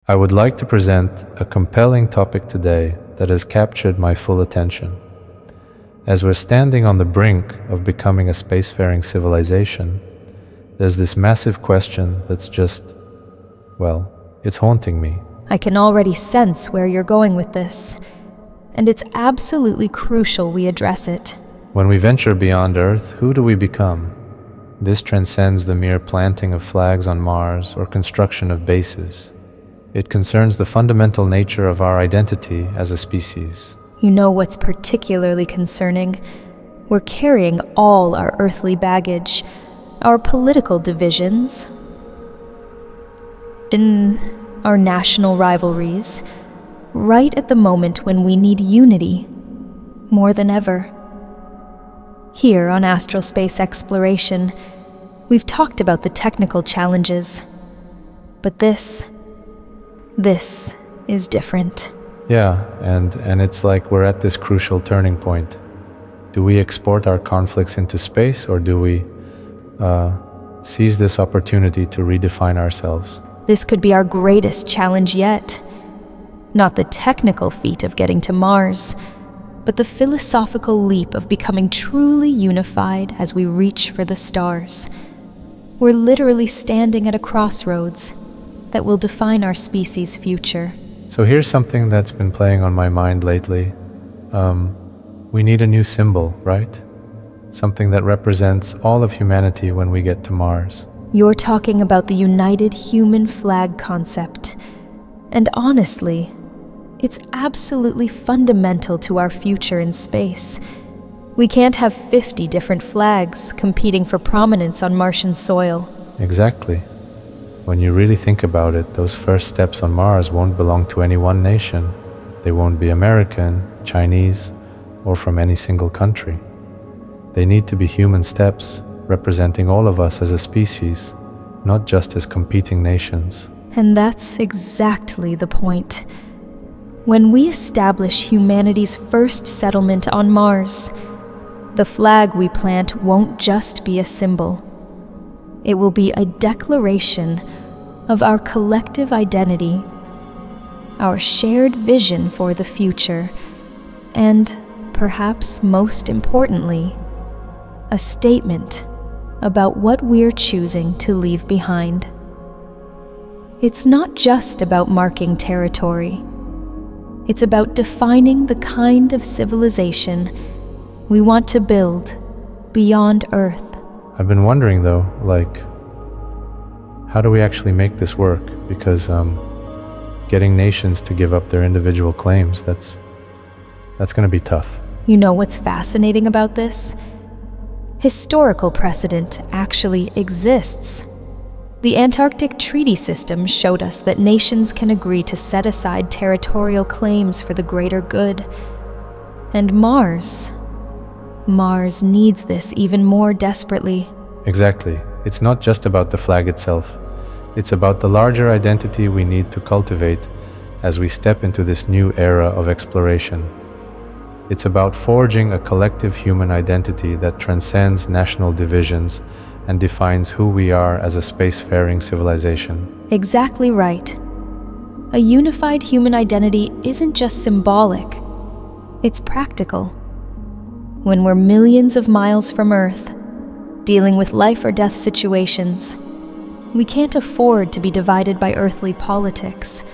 I would like to present a compelling topic today that has captured my full attention. As we're standing on the brink of becoming a spacefaring civilization, there's this massive question that's just, well, it's haunting me. I can already sense where you're going with this, and it's absolutely crucial we address it. When we venture beyond Earth, who do we become? This transcends the mere planting of flags on Mars or construction of bases. It concerns the fundamental nature of our identity as a species. You know what's particularly concerning? We're carrying all our earthly baggage, our political divisions, in our national rivalries, right at the moment when we need unity more than ever. Here on Astral Space Exploration, we've talked about the technical challenges, but this is different. Yeah, and it's like we're at this crucial turning point. Do we export our conflicts into space, or do we seize this opportunity to redefine ourselves? This could be our greatest challenge yet. Not the technical feat of getting to Mars, but the philosophical leap of becoming truly unified as we reach for the stars. We're literally standing at a crossroads that will define our species' future. So here's something that's been playing on my mind lately. We need a new symbol, right? Something that represents all of humanity when we get to Mars. You're talking about the United Human Flag concept. And honestly, it's absolutely fundamental to our future in space. We can't have 50 different flags competing for prominence on Martian soil. Exactly. When you really think about it, those first steps on Mars won't belong to any one nation. They won't be American, Chinese, or from any single country. They need to be human steps, representing all of us as a species, not just as competing nations. And that's exactly the point. When we establish humanity's first settlement on Mars, the flag we plant won't just be a symbol. It will be a declaration of our collective identity, our shared vision for the future, and, perhaps most importantly, a statement about what we're choosing to leave behind. It's not just about marking territory. It's about defining the kind of civilization we want to build beyond Earth. I've been wondering though, how do we actually make this work? Because getting nations to give up their individual claims, that's going to be tough. You know what's fascinating about this? Historical precedent actually exists. The Antarctic Treaty System showed us that nations can agree to set aside territorial claims for the greater good. And Mars needs this even more desperately. Exactly. It's not just about the flag itself. It's about the larger identity we need to cultivate as we step into this new era of exploration. It's about forging a collective human identity that transcends national divisions and defines who we are as a spacefaring civilization. Exactly right. A unified human identity isn't just symbolic, it's practical. When we're millions of miles from Earth, dealing with life or death situations, we can't afford to be divided by earthly politics.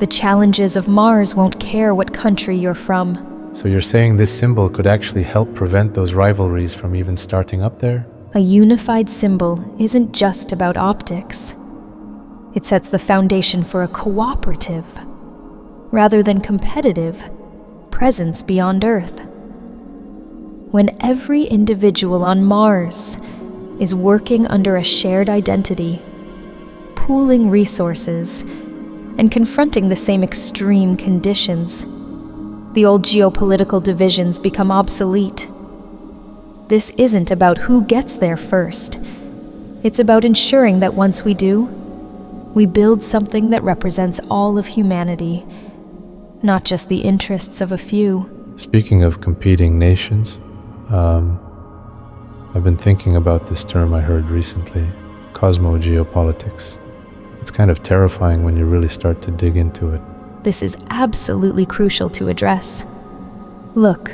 The challenges of Mars won't care what country you're from. So you're saying this symbol could actually help prevent those rivalries from even starting up there? A unified symbol isn't just about optics. It sets the foundation for a cooperative, rather than competitive, presence beyond Earth. When every individual on Mars is working under a shared identity, pooling resources, and confronting the same extreme conditions, the old geopolitical divisions become obsolete. This isn't about who gets there first. It's about ensuring that once we do, we build something that represents all of humanity, not just the interests of a few. Speaking of competing nations, I've been thinking about this term I heard recently, Cosmogeopolitics. It's kind of terrifying when you really start to dig into it. This is absolutely crucial to address. Look,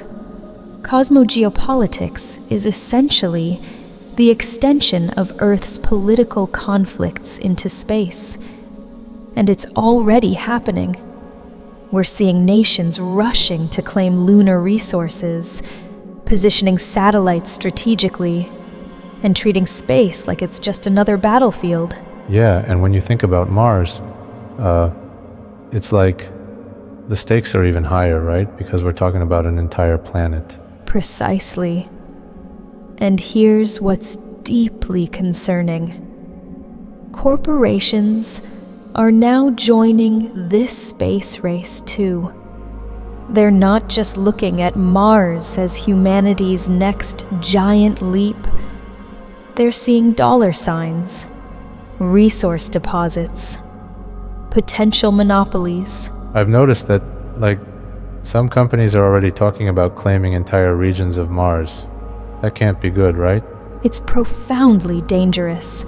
Cosmogeopolitics is essentially the extension of Earth's political conflicts into space. And it's already happening. We're seeing nations rushing to claim lunar resources, positioning satellites strategically, and treating space like it's just another battlefield. Yeah, and when you think about Mars, it's like the stakes are even higher, right? Because we're talking about an entire planet. Precisely. And here's what's deeply concerning. Corporations are now joining this space race too. They're not just looking at Mars as humanity's next giant leap. They're seeing dollar signs, resource deposits, potential monopolies. I've noticed that, some companies are already talking about claiming entire regions of Mars. That can't be good, right? It's profoundly dangerous.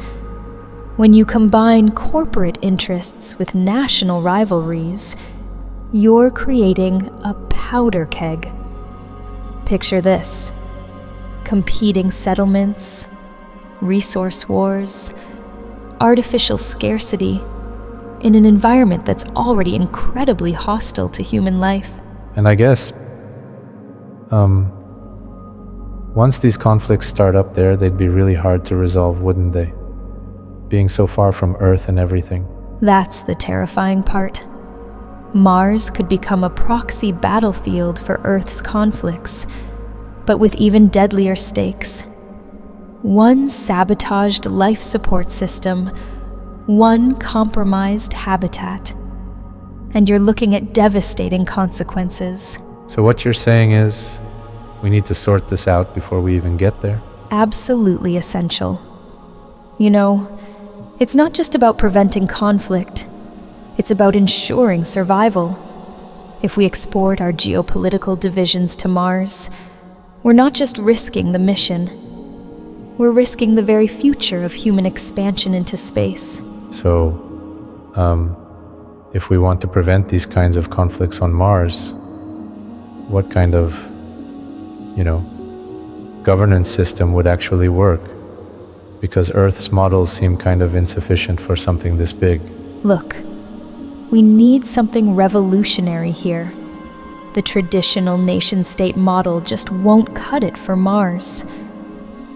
When you combine corporate interests with national rivalries, you're creating a powder keg. Picture this: competing settlements, resource wars, artificial scarcity in an environment that's already incredibly hostile to human life. And I guess, once these conflicts start up there, they'd be really hard to resolve, wouldn't they? Being so far from Earth and everything. That's the terrifying part. Mars could become a proxy battlefield for Earth's conflicts, but with even deadlier stakes. One sabotaged life support system, one compromised habitat, and you're looking at devastating consequences. So what you're saying is, we need to sort this out before we even get there? Absolutely essential. You know, it's not just about preventing conflict. It's about ensuring survival. If we export our geopolitical divisions to Mars, we're not just risking the mission. We're risking the very future of human expansion into space. So, if we want to prevent these kinds of conflicts on Mars, what kind of, governance system would actually work? Because Earth's models seem kind of insufficient for something this big. Look, we need something revolutionary here. The traditional nation-state model just won't cut it for Mars.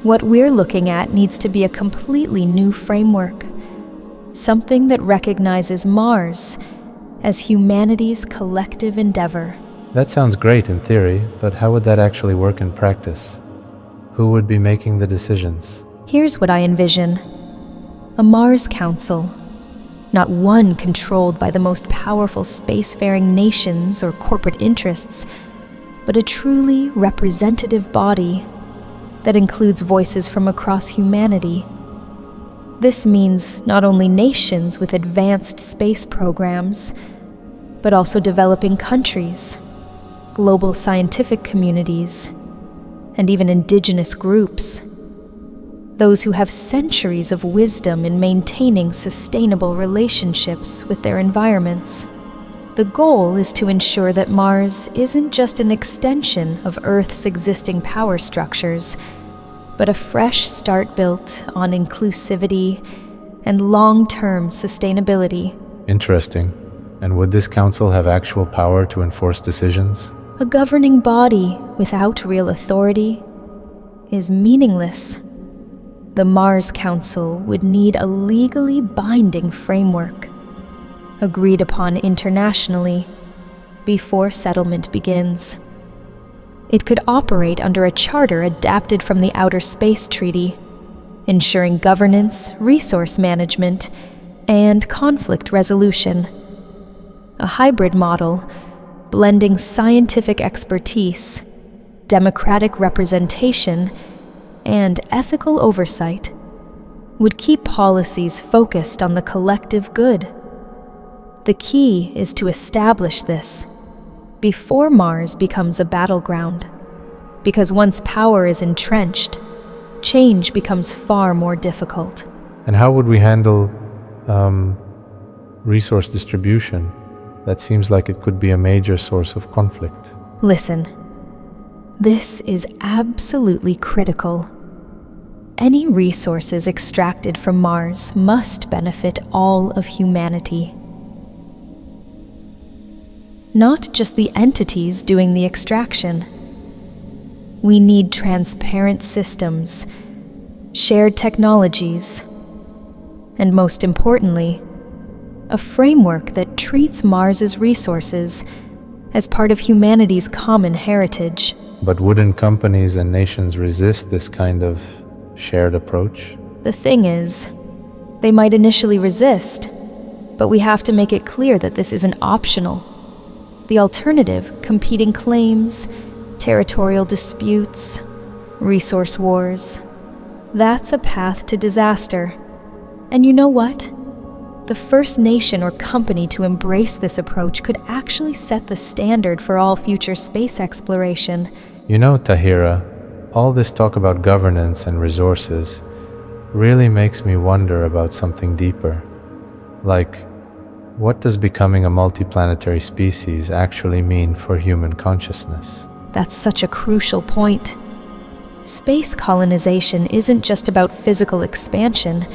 What we're looking at needs to be a completely new framework. Something that recognizes Mars as humanity's collective endeavor. That sounds great in theory, but how would that actually work in practice? Who would be making the decisions? Here's what I envision. A Mars Council. Not one controlled by the most powerful spacefaring nations or corporate interests, but a truly representative body that includes voices from across humanity. This means not only nations with advanced space programs, but also developing countries, global scientific communities, and even indigenous groups. Those who have centuries of wisdom in maintaining sustainable relationships with their environments. The goal is to ensure that Mars isn't just an extension of Earth's existing power structures, but a fresh start built on inclusivity and long-term sustainability. Interesting. And would this council have actual power to enforce decisions? A governing body without real authority is meaningless. The Mars Council would need a legally binding framework, agreed upon internationally, before settlement begins. It could operate under a charter adapted from the Outer Space Treaty, ensuring governance, resource management, and conflict resolution. A hybrid model, blending scientific expertise, democratic representation, and ethical oversight, would keep policies focused on the collective good. The key is to establish this before Mars becomes a battleground, because once power is entrenched, change becomes far more difficult. And how would we handle resource distribution, that seems like it could be a major source of conflict. Listen, this is absolutely critical. Any resources extracted from Mars must benefit all of humanity. Not just the entities doing the extraction. We need transparent systems, shared technologies, and most importantly, a framework that treats Mars's resources as part of humanity's common heritage. But wouldn't companies and nations resist this kind of shared approach? The thing is, they might initially resist, but we have to make it clear that this isn't optional. The alternative, competing claims, territorial disputes, resource wars, that's a path to disaster. And you know what? The first nation or company to embrace this approach could actually set the standard for all future space exploration. You know, T.A.H.I.R.A, all this talk about governance and resources really makes me wonder about something deeper. Like, what does becoming a multiplanetary species actually mean for human consciousness? That's such a crucial point. Space colonization isn't just about physical expansion.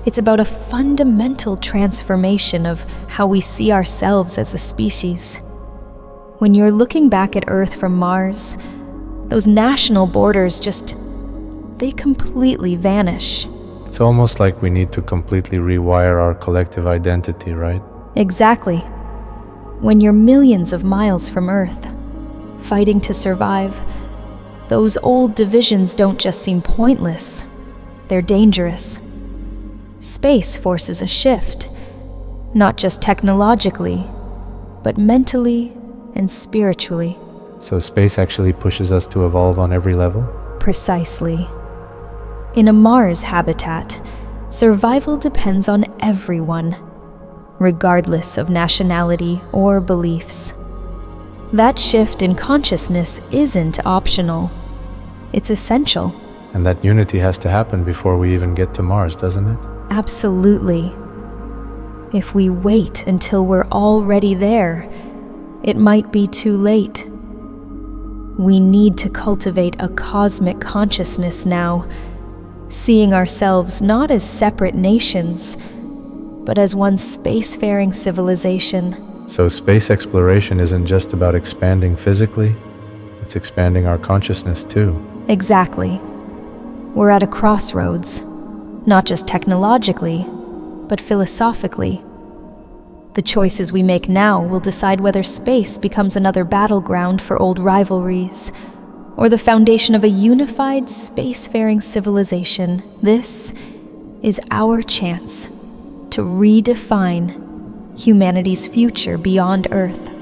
It's about a fundamental transformation of how we see ourselves as a species. When you're looking back at Earth from Mars, those national borders they completely vanish. It's almost like we need to completely rewire our collective identity, right? Exactly. When you're millions of miles from Earth, fighting to survive, those old divisions don't just seem pointless, they're dangerous. Space forces a shift, not just technologically, but mentally and spiritually. So space actually pushes us to evolve on every level? Precisely. In a Mars habitat, survival depends on everyone, regardless of nationality or beliefs. That shift in consciousness isn't optional. It's essential. And that unity has to happen before we even get to Mars, doesn't it? Absolutely. If we wait until we're already there, it might be too late. We need to cultivate a cosmic consciousness now, seeing ourselves not as separate nations, but as one spacefaring civilization. So space exploration isn't just about expanding physically, it's expanding our consciousness too. Exactly. We're at a crossroads, not just technologically, but philosophically. The choices we make now will decide whether space becomes another battleground for old rivalries, or the foundation of a unified spacefaring civilization. This is our chance to redefine humanity's future beyond Earth.